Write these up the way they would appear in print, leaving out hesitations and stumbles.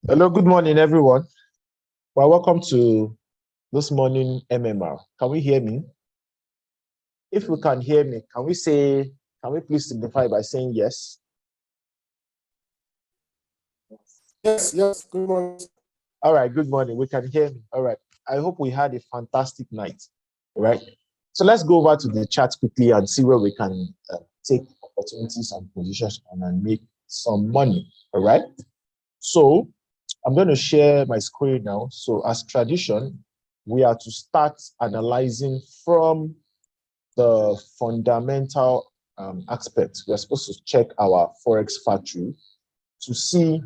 Hello, good morning, everyone. Well, welcome to this morning MMR. Can we hear me? If we can hear me, can we please signify by saying yes? Yes, good morning. All right, good morning. We can hear me. All right. I hope we had a fantastic night. All right. So let's go over to the chat quickly and see where we can take opportunities and positions and make some money. All right. So I'm going to share my screen now. So as tradition, we are to start analyzing from the fundamental aspects. We're supposed to check our Forex factory to see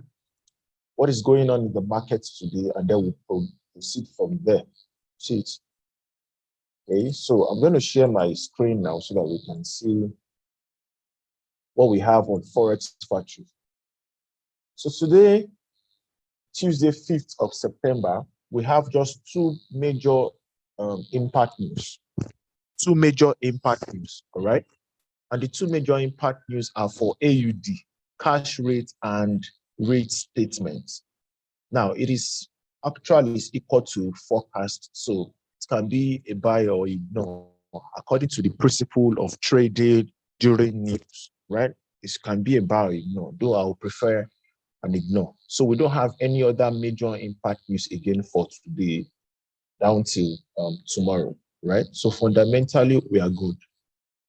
what is going on in the markets today, and then we'll proceed from there. See it? Okay, so I'm going to share my screen now so that we can see what we have on Forex factory. So today, Tuesday, 5th of September, we have just two major impact news. Two major impact news, all right? And the two major impact news are for AUD, cash rate and rate statements. Now, it is actually equal to forecast, so it can be a buy or ignore according to the principle of trading during news, right? It can be a buy or ignore, though I would prefer an ignore. So we don't have any other major impact news again for today down till tomorrow, right? So fundamentally, we are good.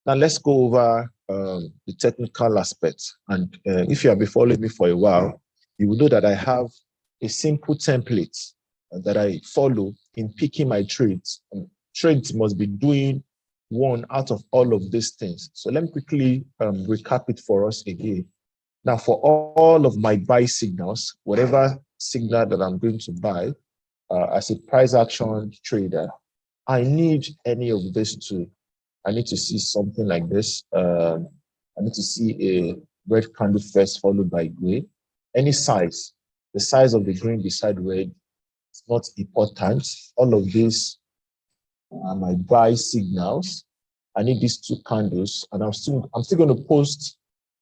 Now let's go over the technical aspects. And if you have been following me for a while, you will know that I have a simple template that I follow in picking my trades. And trades must be doing one out of all of these things. So let me quickly recap it for us again. Now, for all of my buy signals, whatever signal that I'm going to buy as a price action trader, I need any of these two. I need to see something like this. I need to see a red candle first, followed by gray. Any size, the size of the green beside red is not important. All of these are my buy signals. I need these two candles, and I'm still going to post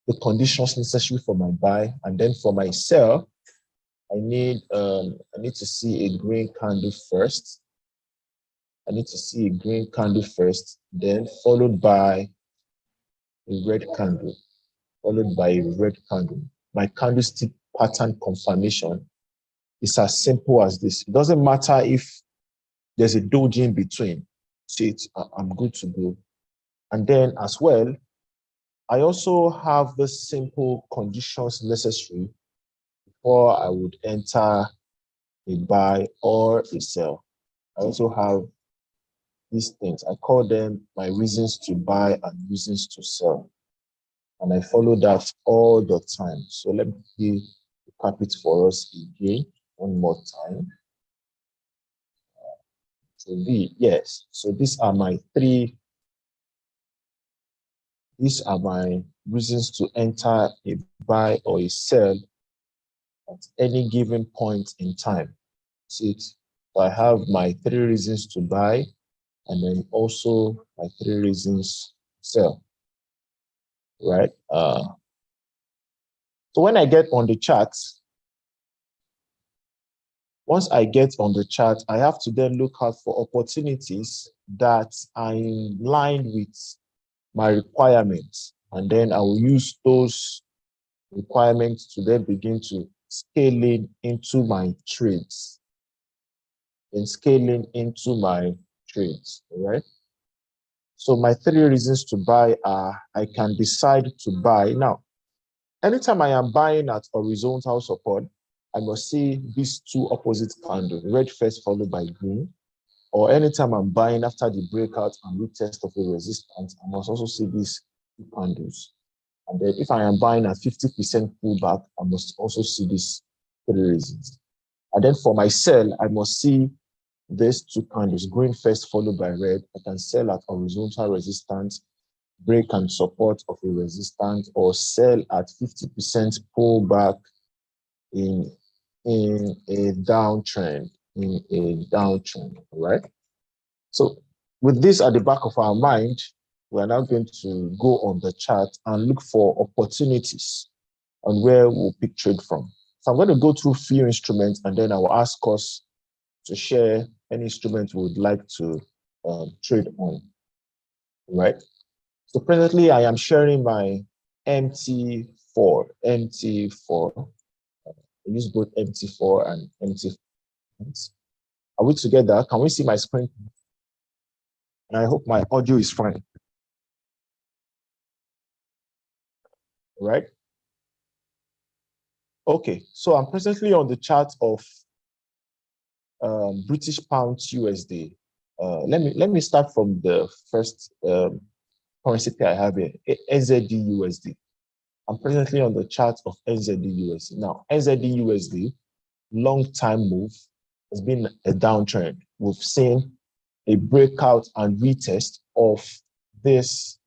the conditions necessary for my buy, and then for my sell, I need to see a green candle first. I need to see a green candle first, then followed by a red candle, followed by a red candle. My candlestick pattern confirmation is as simple as this. It doesn't matter if there's a doji in between. See it, I'm good to go. And then as well, I also have the simple conditions necessary before I would enter a buy or a sell. I also have these things. I call them my reasons to buy and reasons to sell. And I follow that all the time. So let me recap it for us again one more time. Yes. So these are my reasons to enter a buy or a sell at any given point in time. See it? So I have my three reasons to buy, and then also my three reasons to sell, right? So when I get on the chart, once I get on the chart, I have to then look out for opportunities that are in line with my requirements. And then I will use those requirements to then begin to scale in into my trades. And scaling into my trades, all right? So my three reasons to buy are, I can decide to buy. Now, anytime I am buying at horizontal support, I must see these two opposite candles, red first followed by green. Or anytime I'm buying after the breakout and retest of a resistance, I must also see these two candles. And then if I am buying at 50% pullback, I must also see these three reasons. And then for my sell, I must see these two candles, green first followed by red. I can sell at horizontal resistance, break and support of a resistance, or sell at 50% pullback in a downtrend, right? So with this at the back of our mind, we're now going to go on the chart and look for opportunities on where we'll pick trade from. So I'm going to go through few instruments and then I will ask us to share any instrument we would like to trade on, right? So presently I am sharing my MT4. I use both MT4 and MT4. Are we together? Can we see my screen? And I hope my audio is fine. Right? Okay, so I'm presently on the chart of British pound USD. Let me start from the first currency pair I have here, NZD USD. I'm presently on the chart of NZD USD. Now, NZD USD, long time move, has been a downtrend. We've seen a breakout and retest of this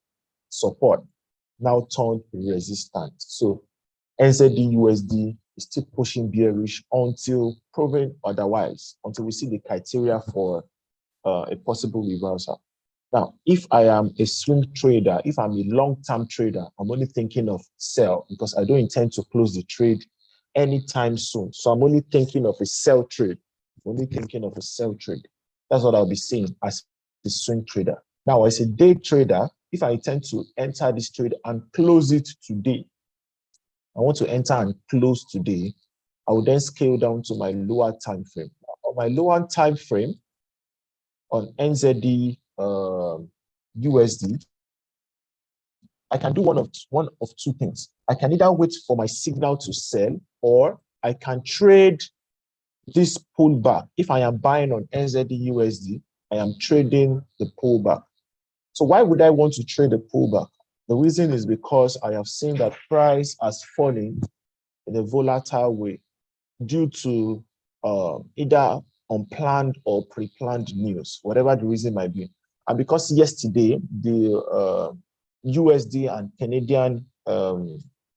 support, now turned resistant. So NZD USD is still pushing bearish until proven otherwise, until we see the criteria for a possible reversal. Now, if I am a swing trader, if I'm a long-term trader, I'm only thinking of sell because I don't intend to close the trade anytime soon. So I'm only thinking of a sell trade. I'm only thinking of a sell trade. That's what I'll be seeing as a swing trader. Now, as a day trader, if I intend to enter this trade and close it today, I want to enter and close today, I will then scale down to my lower time frame. On my lower time frame, on NZD USD, I can do one of two things. I can either wait for my signal to sell, or I can trade this pullback. If I am buying on NZD USD, I am trading the pullback. So why would I want to trade the pullback? The reason is because I have seen that price has fallen in a volatile way due to either unplanned or pre-planned news, whatever the reason might be. And because yesterday, the USD and Canadian,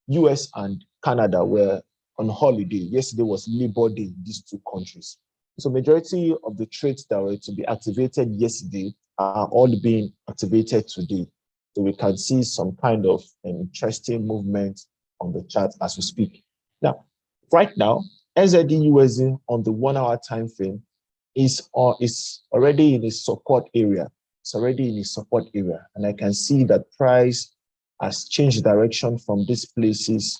US and Canada were on holiday. Yesterday was Labor Day in these two countries. So majority of the trades that were to be activated yesterday are all being activated today. So we can see some kind of an interesting movement on the chart as we speak. Now, right now, NZD USD on the 1 hour time frame is already in a support area. It's already in a support area. And I can see that price has changed direction from these places.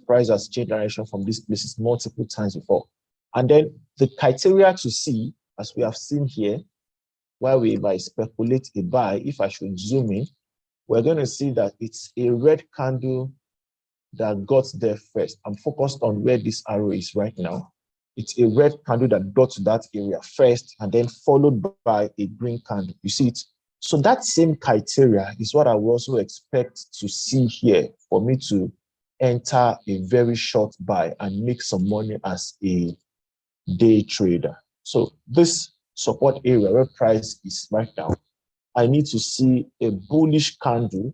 Price has changed direction from these places multiple times before. And then the criteria to see, as we have seen here, while we might speculate a buy, if I should zoom in, we're going to see that it's a red candle that got there first. I'm focused on where this arrow is right now. It's a red candle that got to that area first and then followed by a green candle. You see it? So that same criteria is what I would also expect to see here for me to enter a very short buy and make some money as a day trader. So this support area where price is right now, I need to see a bullish candle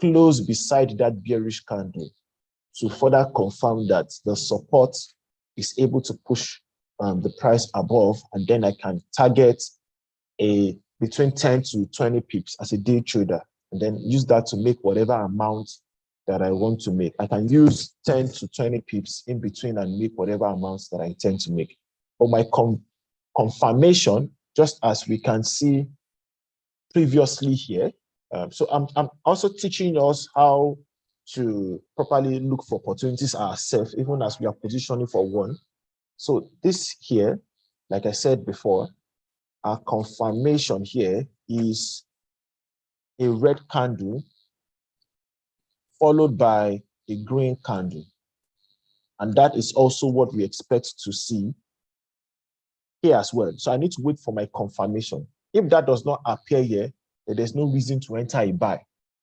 close beside that bearish candle to further confirm that the support is able to push the price above, and then I can target between 10 to 20 pips as a day trader, and then use that to make whatever amount that I want to make. I can use 10 to 20 pips in between and make whatever amounts that I intend to make. But my confirmation, just as we can see previously here, so I'm also teaching us how to properly look for opportunities ourselves, even as we are positioning for one. So this here, like I said before, our confirmation here is a red candle followed by a green candle. And that is also what we expect to see here as well. So I need to wait for my confirmation. If that does not appear here, then there's no reason to enter a buy.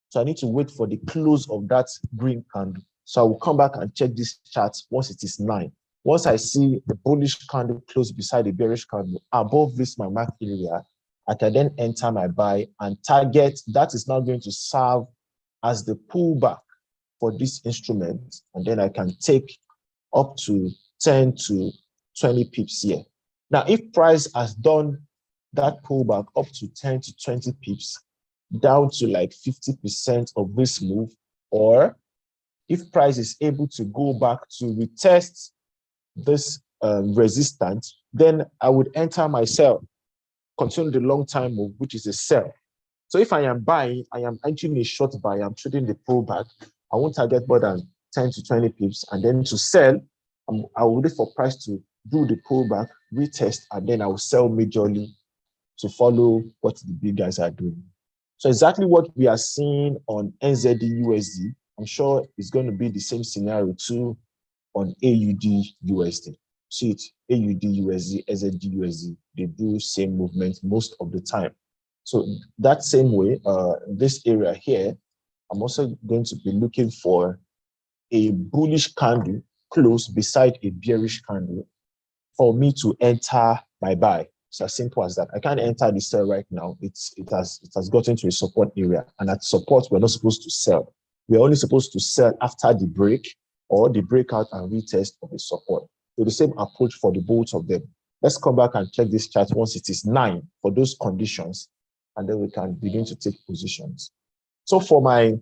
So I need to wait for the close of that green candle. So I will come back and check this chart once it is 9. Once I see the bullish candle close beside the bearish candle above this my mark area, I can then enter my buy and target. That is now going to serve as the pullback for this instrument. And then I can take up to 10 to 20 pips here. Now, if price has done that pullback up to 10 to 20 pips, down to like 50% of this move, or if price is able to go back to retest this resistance, then I would enter my sell, continue the long time move, which is a sell. So if I am buying, I am entering a short buy, I'm trading the pullback, I won't target more than 10 to 20 pips. And then to sell, I will wait for price to do the pullback, retest, and then I will sell majorly to follow what the big guys are doing. So exactly what we are seeing on NZD USD, I'm sure it's going to be the same scenario too on AUD USD. See it, AUD USD, NZD USD, they do same movement most of the time. So that same way, this area here, I'm also going to be looking for a bullish candle close beside a bearish candle for me to enter my buy. It's as simple as that. I can't enter the sell right now. It has gotten to a support area, and at support, we're not supposed to sell. We're only supposed to sell after the break or the breakout and retest of the support. So the same approach for the both of them. Let's come back and check this chart once it is 9 for those conditions, and then we can begin to take positions. So for my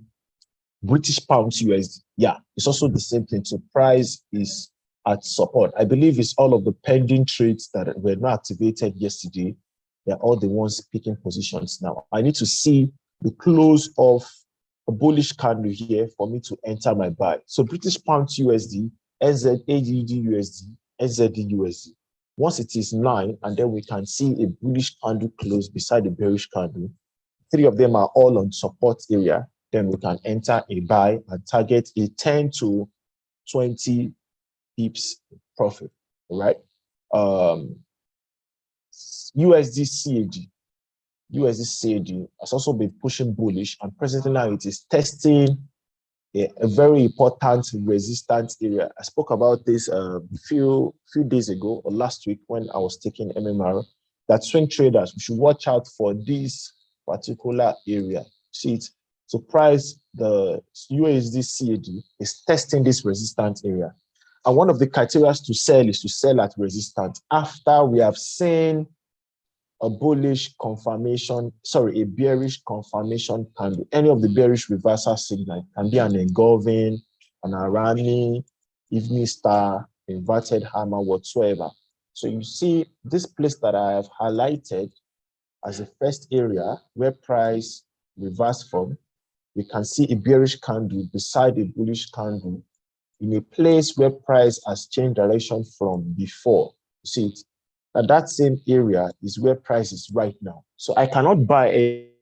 British pound USD, yeah, it's also the same thing. So price is at support. I believe it's all of the pending trades that were not activated yesterday. They're all the ones picking positions now. I need to see the close of a bullish candle here for me to enter my buy. So British pound USD, AUD USD, NZD USD. Once it is 9, and then we can see a bullish candle close beside the bearish candle. 3 of them are all on support area. Then we can enter a buy and target a 10 to 20 pips profit, right? USD CAD. USD CAD has also been pushing bullish, and presently now it is testing a very important resistance area. I spoke about this a few days ago or last week when I was taking MMR, that swing traders, we should watch out for this particular area. See it? So price, the USD CAD is testing this resistance area. And one of the criteria to sell is to sell at resistance after we have seen a bullish confirmation, a bearish confirmation candle. Any of the bearish reversal signal can be an engulfing, an Arani, evening star, inverted hammer, whatsoever. So you see this place that I have highlighted as the first area where price reversed from, we can see a bearish candle beside a bullish candle in a place where price has changed direction from before. You see it? And that same area is where price is right now. So I cannot buy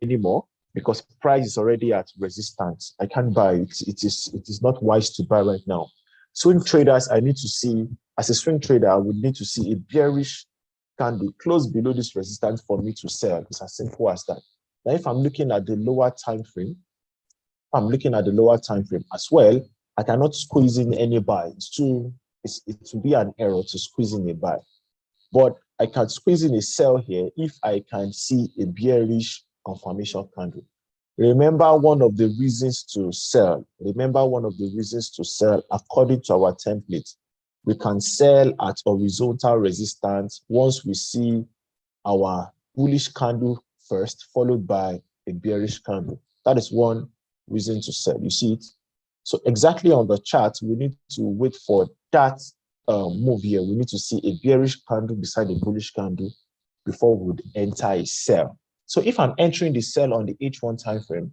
anymore because price is already at resistance. I can't buy it. It is not wise to buy right now. Swing traders, I need to see, as a swing trader, I would need to see a bearish candle close below this resistance for me to sell. It's as simple as that. Now, if I'm looking at the lower time frame, as well, I cannot squeeze in any buy. It will be an error to squeeze in a buy. But I can squeeze in a sell here if I can see a bearish confirmation candle. Remember one of the reasons to sell, according to our template, we can sell at horizontal resistance once we see our bullish candle first, followed by a bearish candle. That is one reason to sell. You see it? So exactly on the chart, we need to wait for that move here. We need to see a bearish candle beside a bullish candle before we would enter a sell. So if I'm entering the sell on the H1 time frame,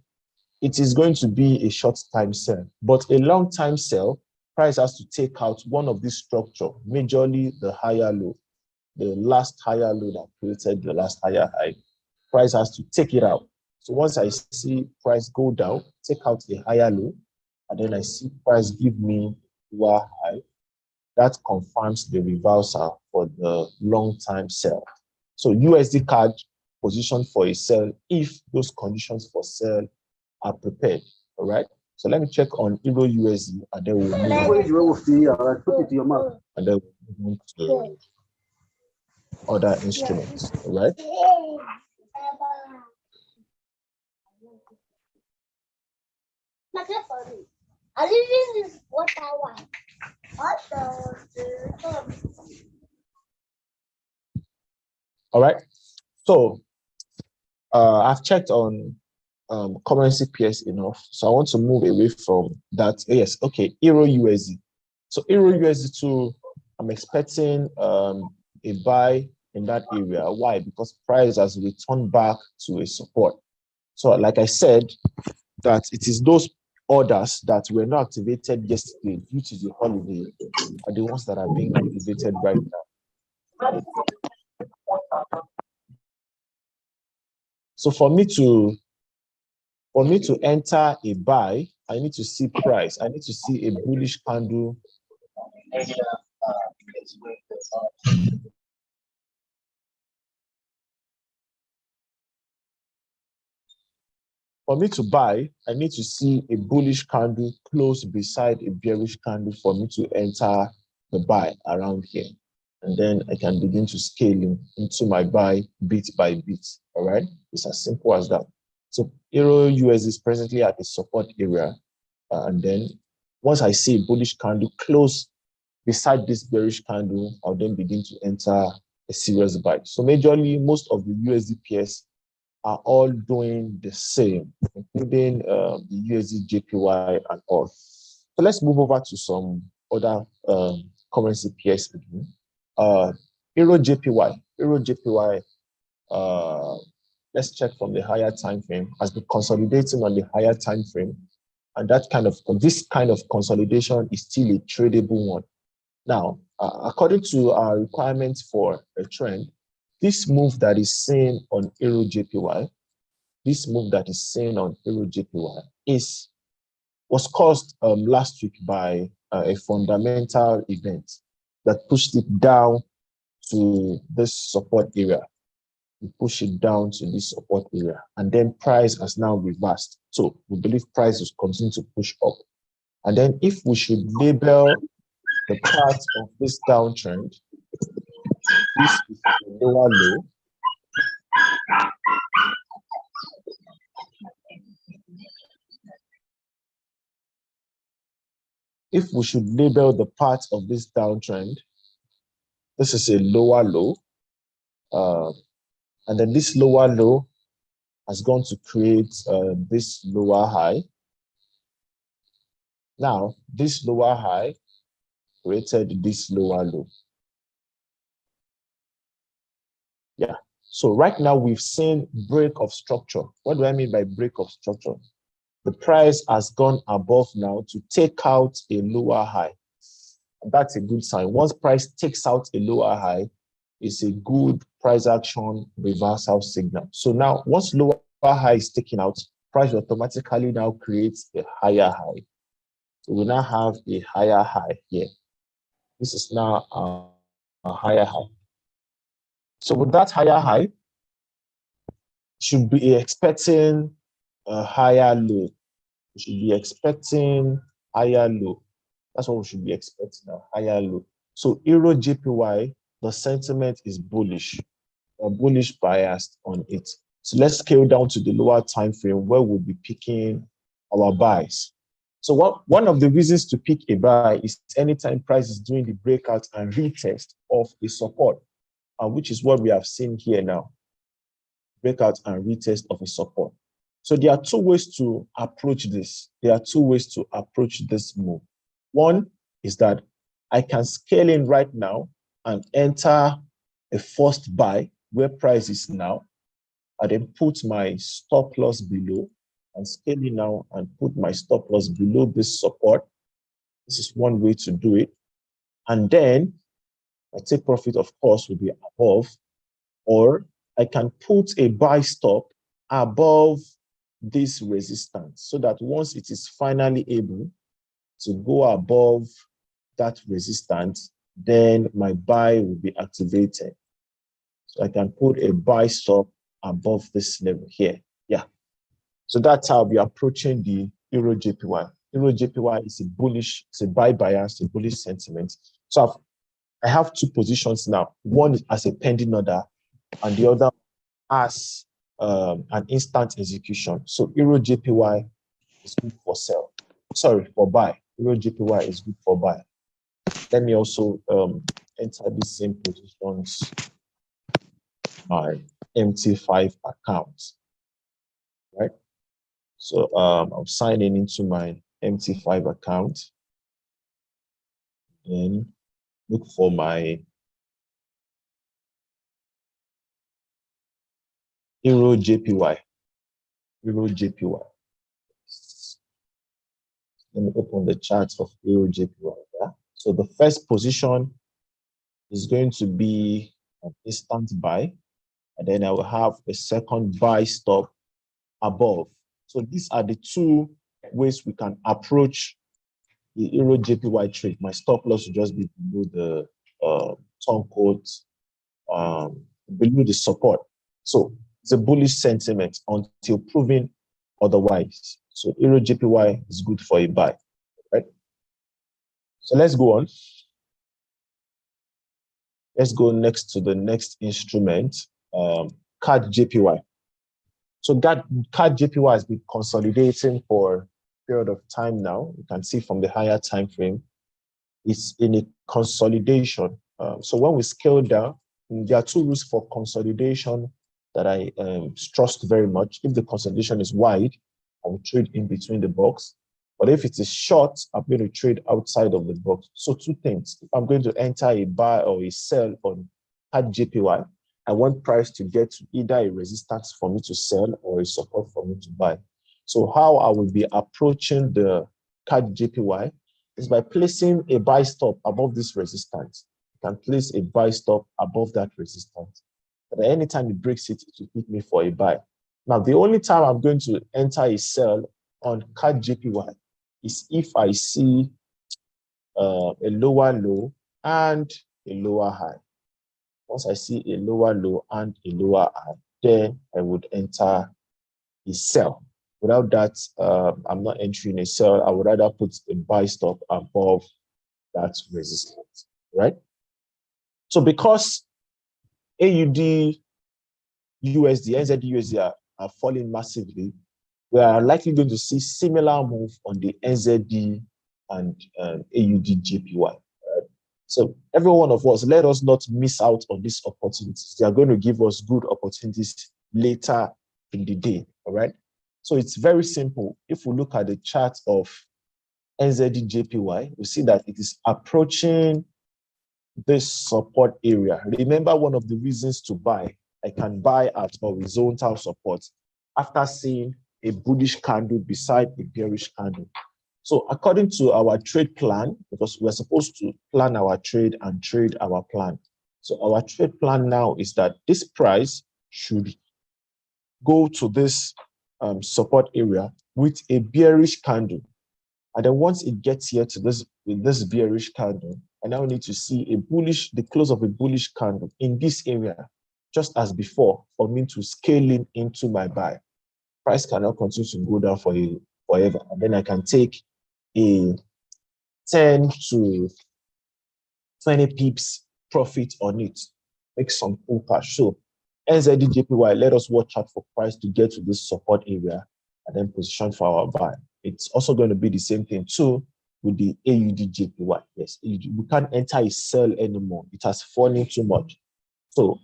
it is going to be a short time sell. But a long time sell, price has to take out one of these structure, majorly the higher low, the last higher low that created the last higher high. Price has to take it out. So once I see price go down, take out the higher low, and then I see price give me lower high, that confirms the reversal for the long time sell. So USD CAD position for a sell if those conditions for sell are prepared. All right. So let me check on Euro USD, and then we'll move to other instruments. All right. This is what I want. All right. So I've checked on currency pairs enough. So I want to move away from that. Yes, okay, Euro USD. So Euro USD too, I'm expecting a buy in that area. Why? Because price has returned back to a support. So like I said, that it is those orders that were not activated yesterday due to the holiday are the ones that are being activated right now. So for me to enter a buy, I need to see price. I need to see a bullish candle. For me to buy, I need to see a bullish candle close beside a bearish candle for me to enter the buy around here. And then I can begin to scale into my buy bit by bit. All right. It's as simple as that. So Euro US is presently at the support area. And then once I see a bullish candle close beside this bearish candle, I'll then begin to enter a serious buy. So majorly, most of the USD pairs are all doing the same, including the USD JPY and all. So let's move over to some other currency pairs again. Euro JPY. Euro JPY, let's check from the higher time frame, has been consolidating on the higher time frame. And this kind of consolidation is still a tradable one. Now, according to our requirements for a trend, this move that is seen on Euro JPY, was caused last week by a fundamental event that pushed it down to this support area. We push it down to this support area, and then price has now reversed. So we believe price will continue to push up. And then if we should label the part of this downtrend, this is the lower low. If we should label the part of this downtrend, this is a lower low. And then this lower low has gone to create this lower high. Now, this lower high created this lower low. Yeah. So right now we've seen break of structure. What do I mean by break of structure? The price has gone above now to take out a lower high. That's a good sign. Once price takes out a lower high, it's a good price action reversal signal. So now once lower high is taken out, price automatically now creates a higher high. So we now have a higher high here. This is now a higher high. So with that higher high, should be expecting a higher low. We should be expecting higher low. That's what we should be expecting, a higher low. So Euro JPY, the sentiment is bullish, or bullish biased on it. So let's scale down to the lower time frame where we'll be picking our buys. So one of the reasons to pick a buy is anytime price is doing the breakout and retest of a support, which is what we have seen here now. Breakout and retest of a support. So there are two ways to approach this. There are two ways to approach this move. One is that I can scale in right now and enter a first buy where price is now, and then put my stop loss below and scale in now and put my stop loss below this support. This is one way to do it. And then my take profit, of course, will be above, or I can put a buy stop above this resistance so that once it is finally able to go above that resistance, then my buy will be activated. So I can put a buy stop above this level here. Yeah. So that's how I'll be approaching the Euro JPY. Euro JPY is a bullish, it's a buy bias, a bullish sentiment. So I have two positions now. One is as a pending order, and the other as an instant execution. So Euro JPY is good for sell. Sorry, for buy. Euro JPY is good for buy. Let me also enter the same positions my MT5 account. Right? So I'm signing into my MT5 account and look for my Euro JPY. Euro JPY. Let me open the chart of Euro JPY. Yeah? So the first position is going to be an instant buy, and then I will have a second buy stop above. So these are the two ways we can approach the Euro JPY trade. My stop loss will just be below the term quote, below the support. So it's a bullish sentiment until proven otherwise. So Euro JPY is good for a buy, right? So let's go on. Let's go next to the next instrument, CAD JPY. So CAD JPY has been consolidating for a period of time now. You can see from the higher time frame, it's in a consolidation. So when we scale down, there are two rules for consolidation that I trust very much. If the consolidation is wide, I will trade in between the box. But if it is short, I'm going to trade outside of the box. So two things. If I'm going to enter a buy or a sell on CAD JPY, I want price to get to either a resistance for me to sell or a support for me to buy. So how I will be approaching the CAD JPY is by placing a buy stop above this resistance. You can place a buy stop above that resistance. But anytime it breaks it, it will hit me for a buy. Now, the only time I'm going to enter a sell on CAD JPY is if I see a lower low and a lower high. Once I see a lower low and a lower high, then I would enter a sell. Without that, I'm not entering a sell. I would rather put a buy stop above that resistance, right? So because AUD, USD, NZD, USD are falling massively, we are likely going to see similar move on the NZD and AUD JPY. Right? So every one of us, let us not miss out on these opportunities. They are going to give us good opportunities later in the day, all right? So it's very simple. If we look at the chart of NZD JPY, we see that it is approaching this support area. Remember, one of the reasons to buy, I can buy at horizontal support after seeing a bullish candle beside a bearish candle. So according to our trade plan, because we're supposed to plan our trade and trade our plan. So our trade plan now is that this price should go to this support area with a bearish candle. And then once it gets here to this, with this bearish candle, I now need to see the close of a bullish candle in this area, just as before, for me to scale in into my buy. Price cannot continue to go down forever. And then I can take a 10 to 20 pips profit on it, make some full cash. So NZD JPY, let us watch out for price to get to this support area and then position for our buy. It's also going to be the same thing too with the AUD JPY. Yes, we can't enter a sell anymore. It has fallen too much. So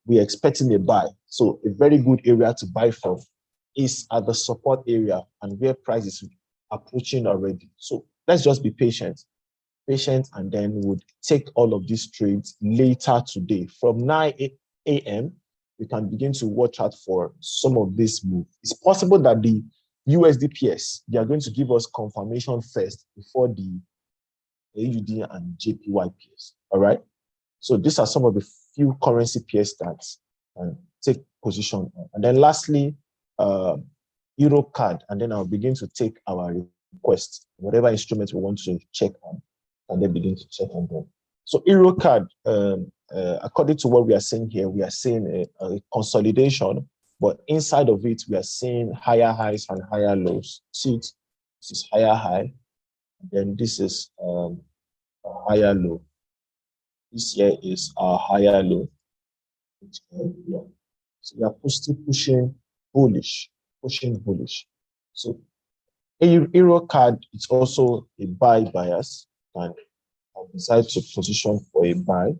we're expecting a buy. So a very good area to buy from is at the support area and where price is approaching already. So let's just be patient, and then we'll take all of these trades later today. From 9 a.m., we can begin to watch out for some of this move. It's possible that the USD they are going to give us confirmation first before the AUD and JPY pairs. All right. So these are some of the few currency pairs that take position on. And then lastly, Euro CAD, and then I'll begin to take our requests, whatever instrument we want to check on, and then begin to check on them. So Euro CAD, according to what we are saying here, we are seeing a consolidation, but inside of it, we are seeing higher highs and higher lows. See, this is higher high, and then this is a higher low. This here is our higher low. Yeah. So we are still pushing bullish. So Euro CAD, it's also a buy bias, and I decide to position for a buy,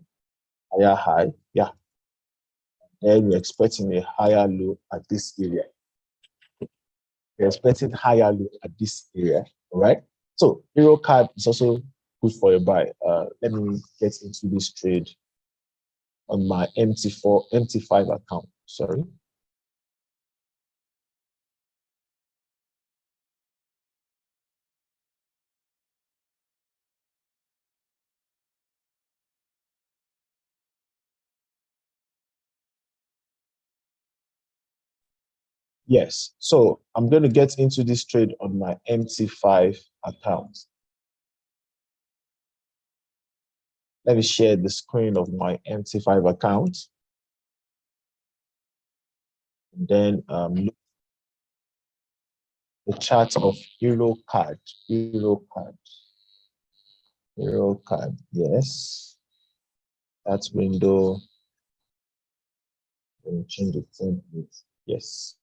higher high. Yeah. Then we're expecting a higher low at this area. we're expecting higher low at this area. All right. So Euro card is also good for a buy. Let me get into this trade on my MT5 account. Sorry. Yes. So I'm going to get into this trade on my MT5 account. Let me share the screen of my MT5 account. And then look the chart of Euro card. Yes. That window. Let me change the template. Yes.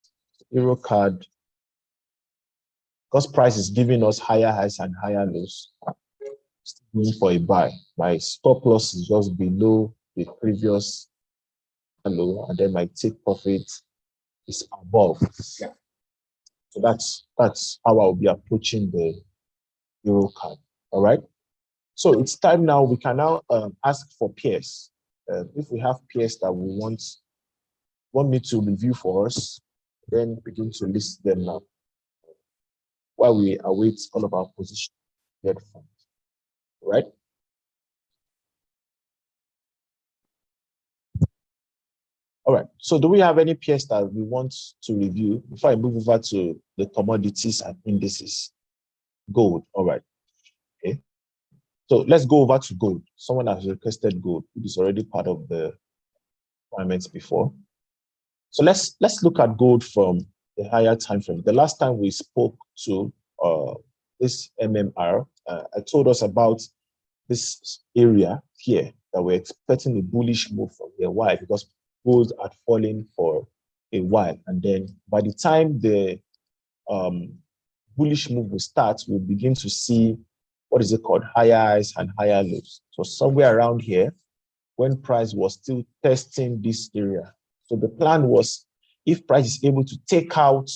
Euro card. Because price is giving us higher highs and higher lows. Going for a buy. My stop loss is just below the previous low, and then my take profit is above. Yeah. So that's how I'll be approaching the Euro card. All right. So it's time now. We can now ask for peers. If we have peers that we want me to review for us, then begin to list them now while we await all of our position get funds. Right. All right. So do we have any peers that we want to review before I move over to the commodities and indices? Gold. All right. Okay. So let's go over to gold. Someone has requested gold, which is already part of the requirements before. So let's look at gold from the higher time frame. The last time we spoke to this MMR, I told us about this area here that we're expecting a bullish move from here. Why? Because gold had fallen for a while, and then by the time the bullish move will start, we'll begin to see what is it called, higher highs and higher lows. So somewhere around here, when price was still testing this area. So the plan was, if price is able to take out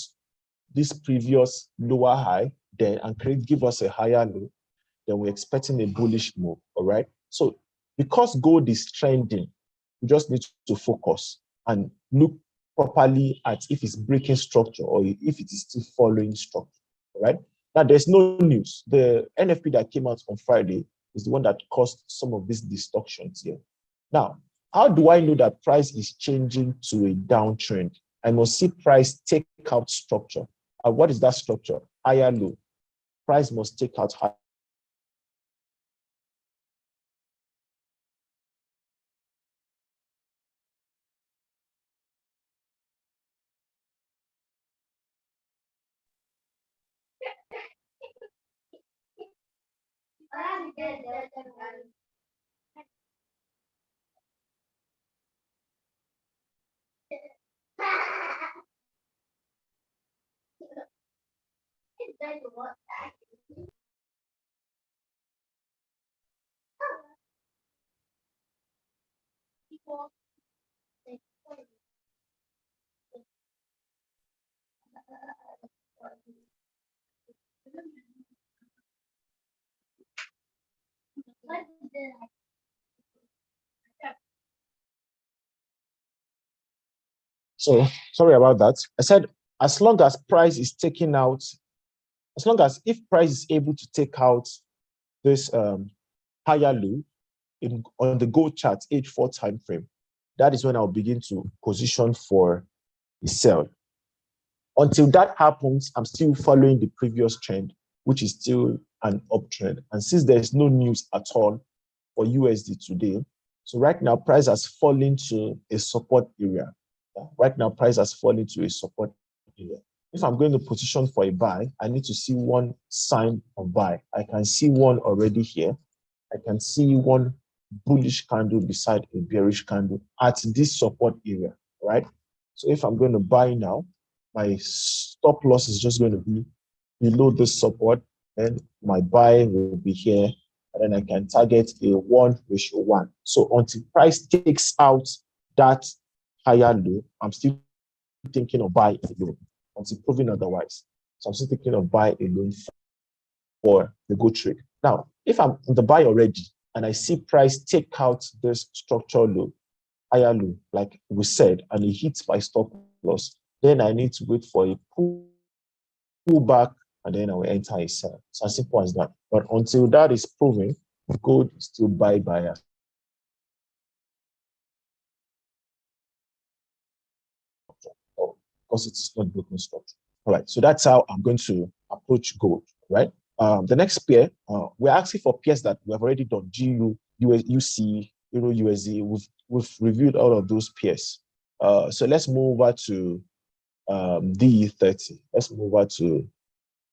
this previous lower high then and give us a higher low, then we're expecting a bullish move. All right. So because gold is trending, we just need to focus and look properly at if it's breaking structure or if it is still following structure. All right. Now there's no news. The NFP that came out on Friday is the one that caused some of these distortions here. Now, how do I know that price is changing to a downtrend? I must see price take out structure. And what is that structure? Higher low. Price must take out higher. So sorry about that. I said, as long as price is taking out, as long as if price is able to take out this higher low on the gold chart, H4 time frame, that is when I'll begin to position for a sell. Until that happens, I'm still following the previous trend, which is still an uptrend. And since there's no news at all for USD today, so right now price has fallen to a support area. Right now price has fallen to a support area. If I'm going to position for a buy, I need to see one sign of buy. I can see one already here. I can see one bullish candle beside a bearish candle at this support area, right? So if I'm going to buy now, my stop loss is just going to be below this support, and my buy will be here, and then I can target a 1:1. So until price takes out that higher low, I'm still thinking of buying low until proving otherwise. So I'm still thinking of buy alone for the go trade. Now, if I'm in the buy already and I see price take out this structural low, higher low, like we said, and it hits my stop loss, then I need to wait for a pull back and then I will enter a sell. It's as simple as that. But until that is proven, gold is still buy bias. Because it is not broken structure. All right, so that's how I'm going to approach gold, right? The next pair, we're asking for pairs that we have already done, GU, UC, Euro USD. We've reviewed all of those pairs. So let's move over to DE30. Let's move over to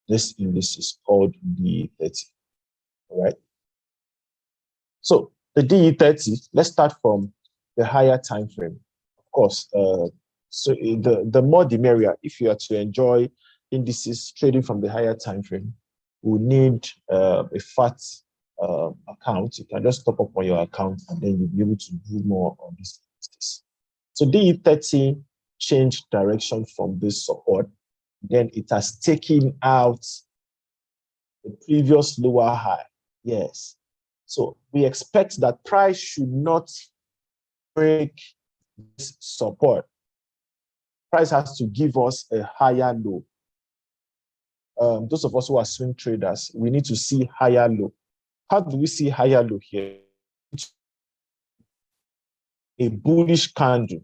this indices called DE30. All right. So the DE30, let's start from the higher time frame. Of course, so the more the merrier. If you are to enjoy indices trading from the higher time frame, you need a fat account. You can just top up on your account and then you'll be able to do more on this. So DE30 changed direction from this support. Then it has taken out the previous lower high. Yes. So we expect that price should not break this support. Price has to give us a higher low. Those of us who are swing traders, we need to see higher low. How do we see higher low here? A bullish candle.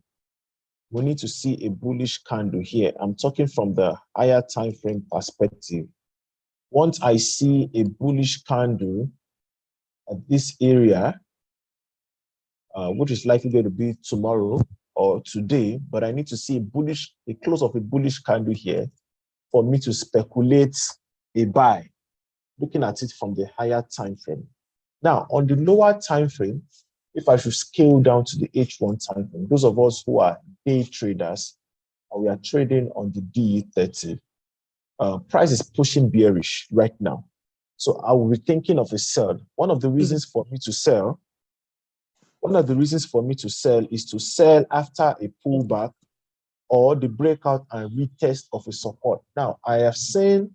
We need to see a bullish candle here. I'm talking from the higher time frame perspective. Once I see a bullish candle at this area, which is likely going to be tomorrow or today, but I need to see a close of a bullish candle here for me to speculate a buy, looking at it from the higher time frame. Now, on the lower time frame, if I should scale down to the H1 time frame, those of us who are day traders, and we are trading on the DE30, price is pushing bearish right now. So I will be thinking of a sell. One of the reasons for me to sell is to sell after a pullback or the breakout and retest of a support. Now, I have seen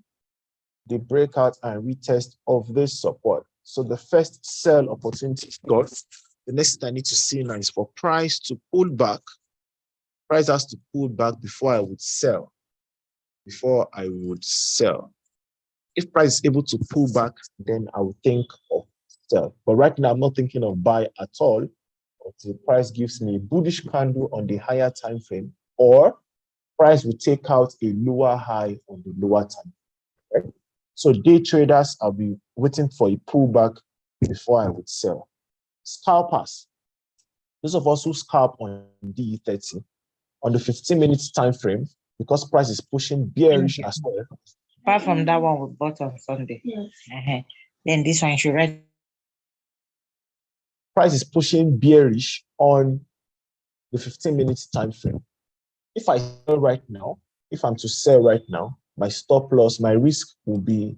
the breakout and retest of this support. So the first sell opportunity is got. The next thing I need to see now is for price to pull back. Price has to pull back before I would sell. If price is able to pull back, then I would think of sell. But right now, I'm not thinking of buy at all until price gives me a bullish candle on the higher time frame, or price will take out a lower high on the lower time. Right? So day traders, I'll be waiting for a pullback before I would sell. Scalpers, those of us who scalp on DE30, on the 15 minutes time frame, because price is pushing bearish as well. Apart from that one we bought on Sunday. Yes. Then this one should read. Price is pushing bearish on the 15 minutes time frame. If I sell right now, if I'm to sell right now, my stop loss, my risk will be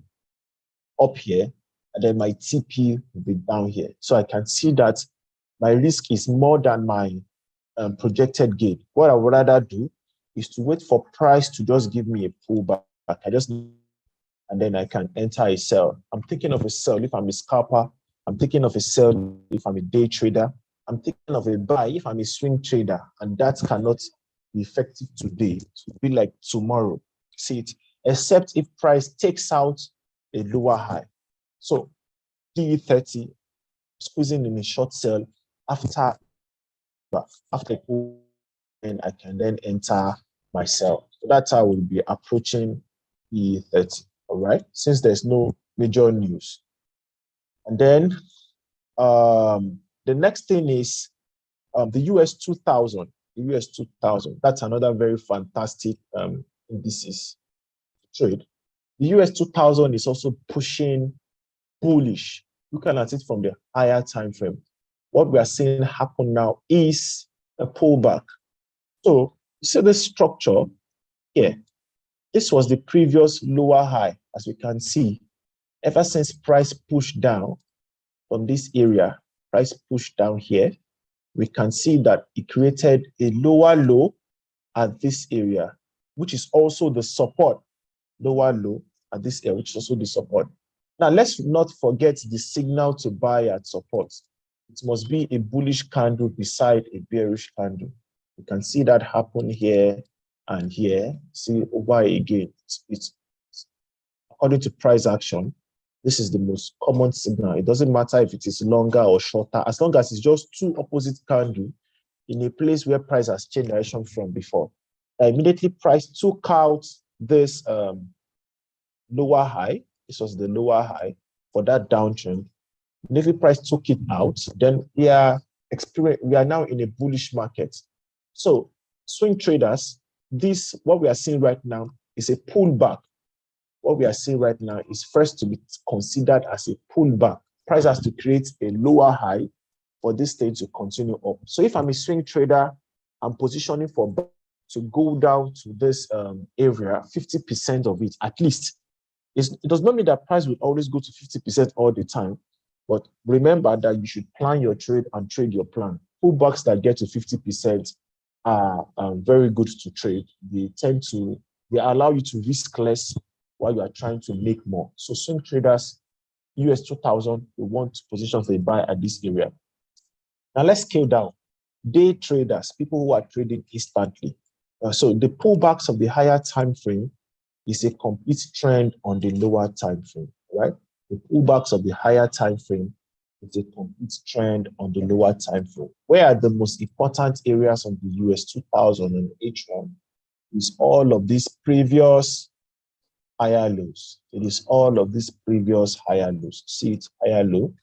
up here, and then my TP will be down here. So I can see that my risk is more than my projected gain. What I would rather do is to wait for price to just give me a pullback. And then I can enter a sell. I'm thinking of a sell if I'm a scalper. I'm thinking of a sell if I'm a day trader. I'm thinking of a buy if I'm a swing trader. And that cannot be effective today. It will be like tomorrow. See it? Except if price takes out a lower high. So DE30, squeezing in a short sell after pull, and I can then enter my sell. So that's how we'll be approaching DE30. All right, since there's no major news. And then the next thing is the US 2000. The US 2000, that's another very fantastic indices trade. The US 2000 is also pushing bullish. Looking at it from the higher time frame, what we are seeing happen now is a pullback. So you see this structure here. This was the previous lower high, as we can see. Ever since price pushed down from this area, price pushed down here, we can see that it created a lower low at this area, which is also the support lower low at this area, which is also the support. Now, let's not forget the signal to buy at support. It must be a bullish candle beside a bearish candle. You can see that happen here and here. See over again. It's according to price action. This is the most common signal. It doesn't matter if it is longer or shorter, as long as it's just two opposite candles in a place where price has changed direction from before. Immediately price took out this lower high. This was the lower high for that downtrend. Immediately price took it out. Then we are now in a bullish market. So swing traders, what we are seeing right now is a pullback. What we are seeing right now is first to be considered as a pullback. Price has to create a lower high for this thing to continue up. So if I'm a swing trader, I'm positioning for to go down to this area, 50% of it at least. It does not mean that price will always go to 50% all the time, but remember that you should plan your trade and trade your plan. Pullbacks that get to 50% are very good to trade. They allow you to risk less while you are trying to make more. So swing traders, US 2000, we want to position for a buy at this area. Now let's scale down. Day traders, people who are trading instantly. So the pullbacks of the higher time frame is a complete trend on the lower time frame, right? The pullbacks of the higher time frame is a complete trend on the lower time frame. Where are the most important areas of the US 2000 and H1 is all of these previous higher lows. It is all of these previous higher lows. See it, higher low.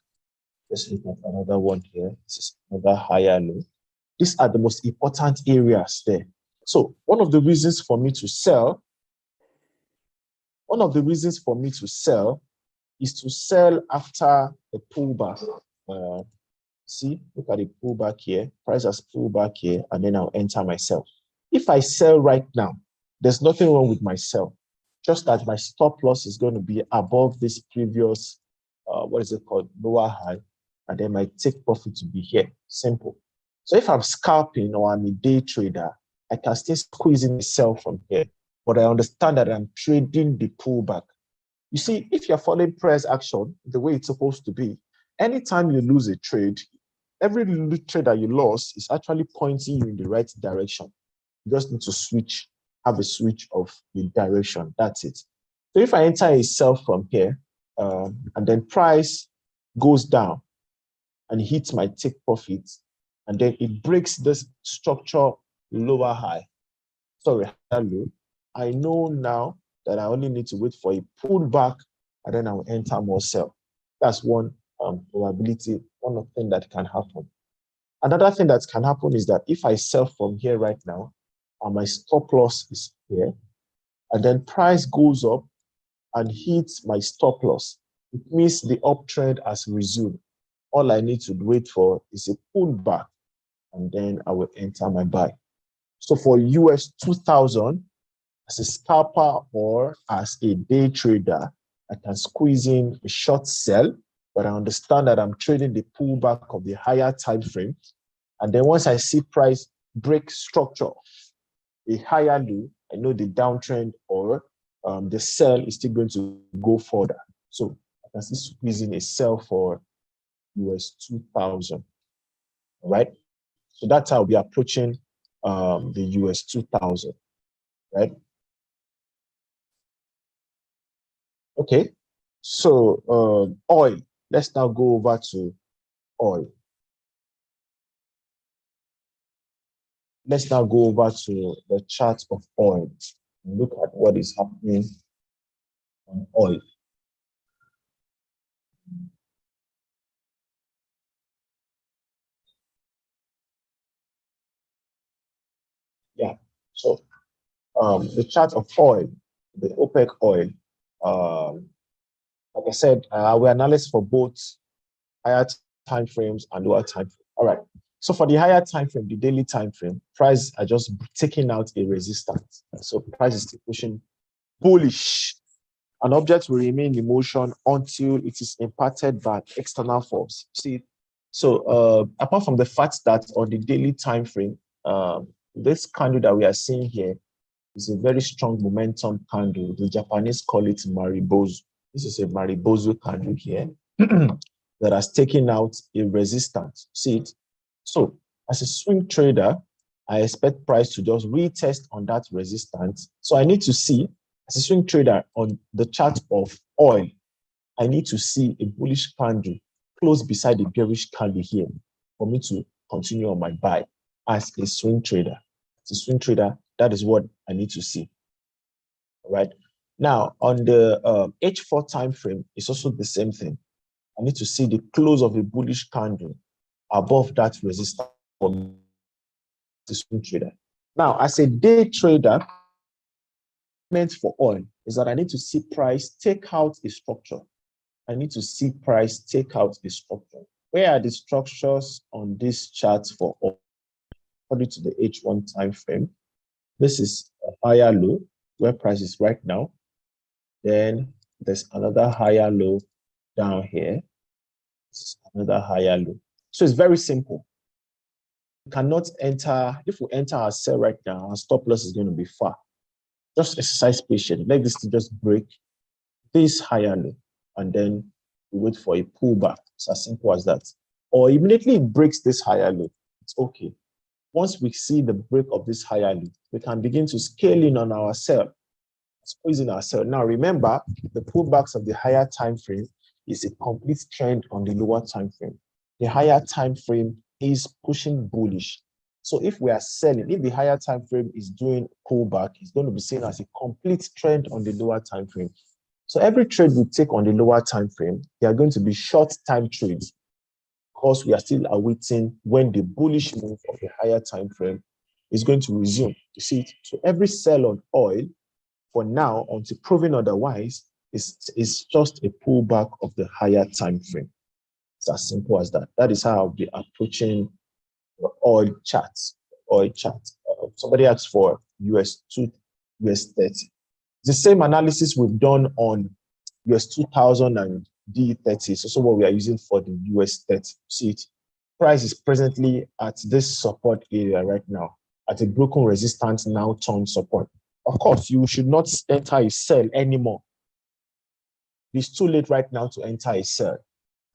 Let's look at another one here. This is another higher low. These are the most important areas there. So one of the reasons for me to sell is to sell after a pullback. See, look at the pullback here. Price has pulled back here, and then I'll enter my sell. If I sell right now, there's nothing wrong with my sell. Just that my stop loss is going to be above this previous, lower high, and then my take profit to be here. Simple. So if I'm scalping or I'm a day trader, I can still squeeze in the sell from here, but I understand that I'm trading the pullback. You see, if you're following price action the way it's supposed to be, anytime you lose a trade, every trade that you lost is actually pointing you in the right direction. You just need to have a switch of the direction. That's it. So if I enter a sell from here, and then price goes down and hits my take profit, and then it breaks this structure lower high, higher low, I know now that I only need to wait for a pullback, and then I'll enter more sell. That's one probability, one of the things that can happen. Another thing that can happen is that if I sell from here right now, and my stop loss is here, and then price goes up and hits my stop loss, it means the uptrend has resumed. All I need to wait for is a pullback, and then I will enter my buy. So for US 2000, as a scalper or as a day trader, I can squeeze in a short sell, but I understand that I'm trading the pullback of the higher time frame. And then once I see price break structure, a higher low, I know the downtrend or the sell is still going to go further. So I can still squeeze in a sell for US 2000. All right. So that's how we're approaching the US 2000, right? Okay. So oil. Let's now go over to oil. Let's now go over to the chart of oil and look at what is happening on oil. Yeah, so the chart of oil, the OPEC oil, like I said, we analyze for both higher time frames and lower time frame. All right. So for the higher time frame, the daily time frame, price are just taking out a resistance. So price is still pushing bullish. An object will remain in motion until it is impacted by external force. See, so apart from the fact that on the daily time frame, this candle that we are seeing here It's a very strong momentum candle. The Japanese call it Maribozu. This is a Maribozu candle here that has taken out a resistance. See it? So as a swing trader, I expect price to just retest on that resistance. So I need to see, as a swing trader on the chart of oil, I need to see a bullish candle close beside a bearish candle here for me to continue on my buy as a swing trader. As a swing trader, that is what I need to see. All right. Now, on the H4 time frame, it's also the same thing. I need to see the close of a bullish candle above that resistance for me to swing trader. Now, as a day trader, meant for oil is that I need to see price take out a structure. I need to see price take out a structure. Where are the structures on this chart for oil? According to the H1 time frame, this is a higher low where price is right now. Then there's another higher low down here. This is another higher low. So it's very simple. We cannot enter, if we enter our sell right now, our stop loss is going to be far. Just exercise patience. Let this to just break this higher low, and then we wait for a pullback. It's as simple as that. Or immediately it breaks this higher low. It's okay. Once we see the break of this higher low, we can begin to scale in on our sell, squeezing our sell. Now remember, the pullbacks of the higher time frame is a complete trend on the lower time frame. The higher time frame is pushing bullish. So if we are selling, if the higher time frame is doing pullback, it's going to be seen as a complete trend on the lower time frame. So every trade we take on the lower time frame, they are going to be short time trades, because we are still awaiting when the bullish move of the higher time frame is going to resume. You see it? So every sell on oil for now, until proven otherwise, is just a pullback of the higher time frame. It's as simple as that. That is how I'll be approaching the oil charts. Oil chart. Somebody asked for US2, US30. It's the same analysis we've done on US 2000 and D30. It's also what we are using for the US30. See it? Price is presently at this support area right now, at a broken resistance now turned support. Of course, you should not enter a sell anymore. It's too late right now to enter a sell.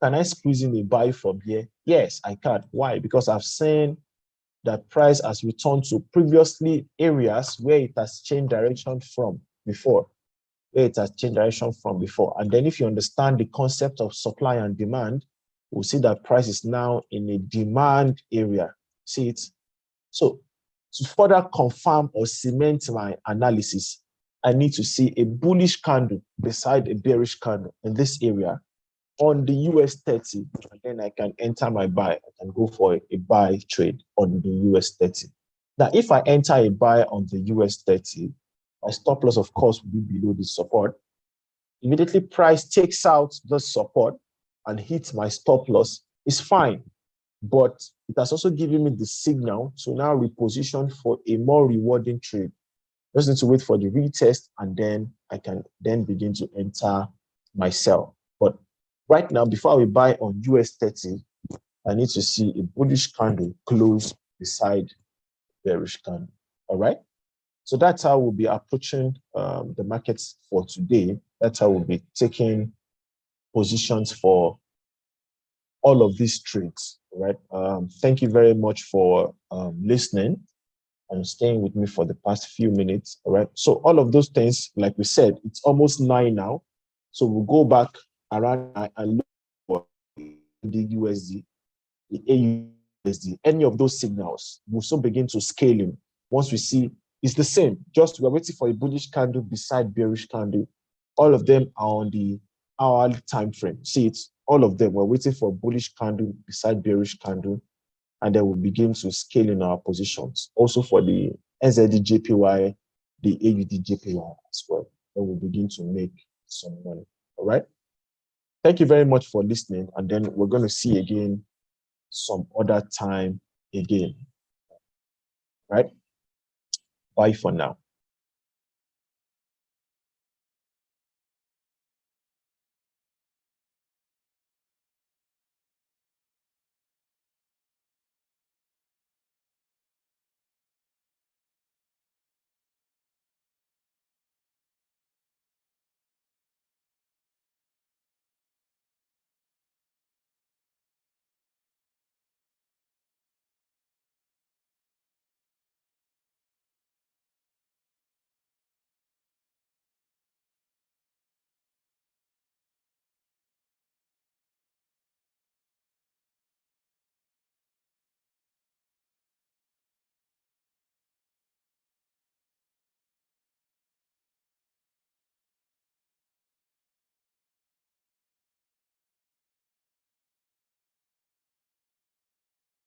Can I squeeze in a buy from here? Yes, I can. Why? Because I've seen that price has returned to previously areas where it has changed direction from before. And then if you understand the concept of supply and demand, we'll see that price is now in a demand area. See it? So to further confirm or cement my analysis, I need to see a bullish candle beside a bearish candle in this area on the US30, and then I can enter my buy. I can go for a buy trade on the US30. Now, if I enter a buy on the US30, my stop loss, of course, will be below the support. Immediately, price takes out the support and hits my stop loss. It's fine, but it has also given me the signal to now reposition for a more rewarding trade. Just need to wait for the retest, and then I can then begin to enter my sell. But right now, before we buy on US30, I need to see a bullish candle close beside bearish candle. All right. So that's how we'll be approaching the markets for today. That's how we'll be taking positions for all of these trades. All right. Thank you very much for listening and staying with me for the past few minutes. All right. So all of those things, like we said, it's almost 9 now. So we'll go back around and look for the USD, the AUSD, any of those signals. We'll also begin to scale in. Once we see it's the same, just we're waiting for a bullish candle beside bearish candle. All of them are on the hourly time frame. See it? All of them, we're waiting for a bullish candle beside bearish candle, and then we'll begin to scale in our positions. Also for the NZD JPY, the AUD JPY as well. Then we'll begin to make some money. All right. Thank you very much for listening. And then we're going to see again some other time again. Right? Bye for now.